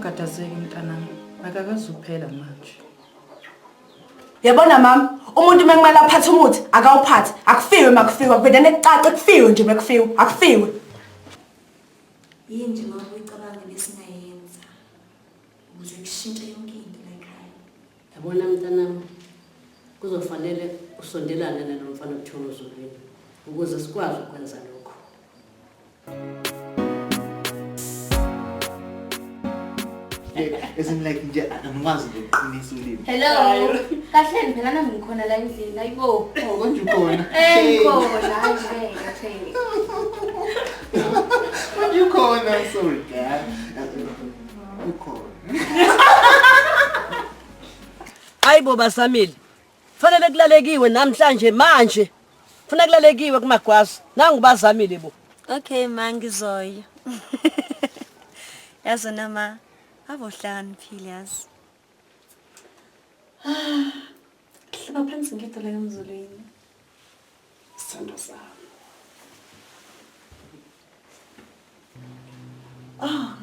Ungagadazeki mntanami. Akakazuphela manje. Yabona mama, umuntu mekumele aphathe umuthi akawuphathe. Akufiwe makufiwe, kuvela nekucaca kufiwe nje makufiwe, akufiwe. Yini nje mama uyicabanga lesingayenza ukuze kushintshe yonke into la ekhaya. Yabona mntanami, kuzofanele usondelane nomfana okuthiwa uZulwini ukuze sikwazi ukwenza lokho. Isn't like nje angazi ukuqinisa ulimi. Hello. Kahle phela nami ngikhona la endlini, ayibo. Oh, konje ukhona. Ngikhona nje, kahle. Konje ukhona, sorry dad. Ukhona. Hayibo basamili. Fanele kulalekiwe namhlanje manje. Funa kulalekiwe kumagwazi. Nangu bazamile bo. Okay ma ngizoya. Yazona ma avohlaniphile yazi. Hlaba phansi ngidole emzulwini. Sithando sami.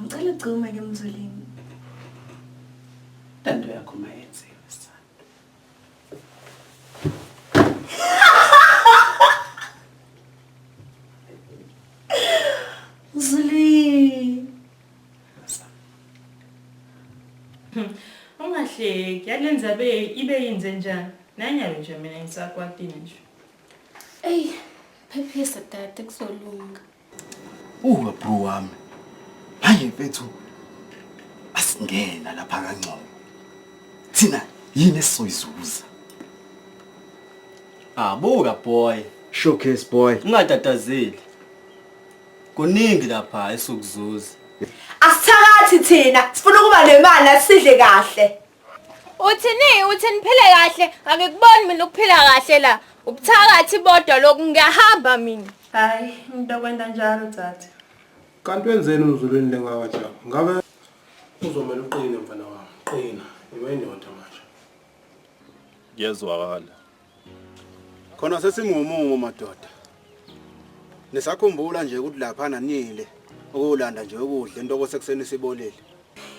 Ngicela ugcuma ke emzulwini. Tando yakho mayenziwe sithando. Zuli. Ungahleki, yalenza ibe yenze njani? Nanyalo nje mina ngisakwatini nje. Ey, phephisa dade kuzolunga. Bro wami. Manje mfethu asingena lapha kancane. Thina yini esizoyizuza? Buka boy. Showcase boy. Ungatatazeli. Kuningi lapha esokuzuza. Asithakathi thina, sifuna ukuba nemali asidle kahle. Uthini phile kahle akukuboni mina ukuphila kahle la ubuthakathi bodwa lokhu ngiyahamba mina Hayi, ngizokwenda njalo tata. Kanti wenzeni uZulwini lengawajaba? Ngabe uzomela uqine mfana wami. Qina, iwayindoda manje. Ngiyezwakala. Khona sesimumu madoda. Nisakhumbula nje ukuthi lapha nanile ukulanda nje ukudla into kosekuseni sibolile.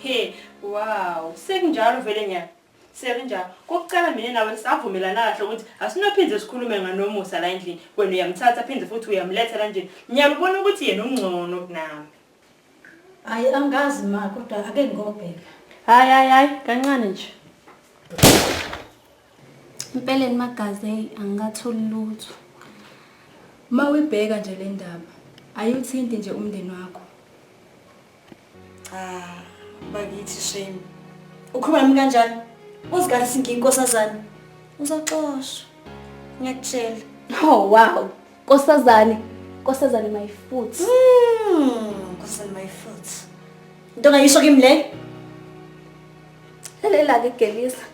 He, wow, sekunjalo vele nya. Sekunjalo. Kokucela mina nawe savumelana kahle ukuthi asinophinde sikhulume nganomusa la endlini. Wena uyamthatha phinde futhi uyamletha la nje. Ngiyabona ukuthi yena ungcono kunami. Hayi angazi ma kodwa ake ngobheka. Hayi, kancane nje. Impeleni magazi angatholi lutho. Mawibheka nje le ndaba, ayuthinti nje umndeni wakho. Bakithi shame. Ukhuluma nami kanjani? Uzikala singinkosazana. Uzoxoshwa. Ngiyakutshela. Oh wow, Nkosazane my foot. Nkosazana my foot. Into ngayisho kimi le? Lelela ke Gelisa.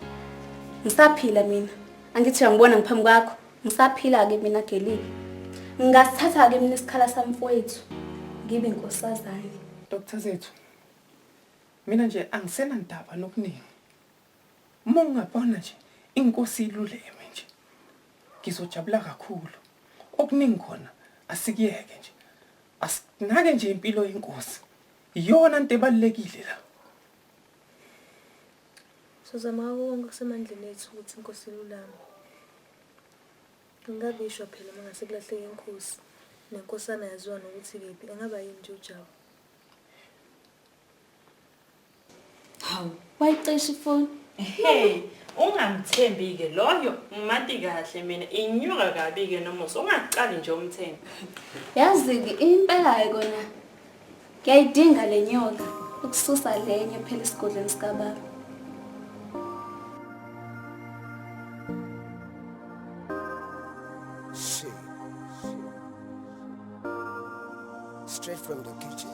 Ngisaphila mina. Angithi uyangibona ngiphambi kwakho. Ngisaphila ke mina Gelile. Ngasithatha ke mina isikhala sami mfowethu. Ngibe inkosazane. Dr. Zethu. Mina nje angisena ndaba nokuningi. Uma ungabona nje inkosi iluleme nje. Ngizojabula kakhulu. Okuningi khona asikiyeke nje. Asinake nje impilo yenkosi. Iyona into ebalekile la. Sizama wonke kusemandleni ethu ukuthi inkosi ilulame. Ngingabishwa phela mangase kulahleke inkosi. Nenkosana yaziwa nokuthi kephi engaba yini nje uJabu. Hawu, wayicisha ifoni. Hey, ungamthembi ke loyo. Ngimati kahle mina inyuka kabi ke nomusa. Ungaqali nje umthembi. Yazi ke impela yikona. Ngiyayidinga lenyoka ukususa lenye phela isigodleni sikababa. Straight from the kitchen.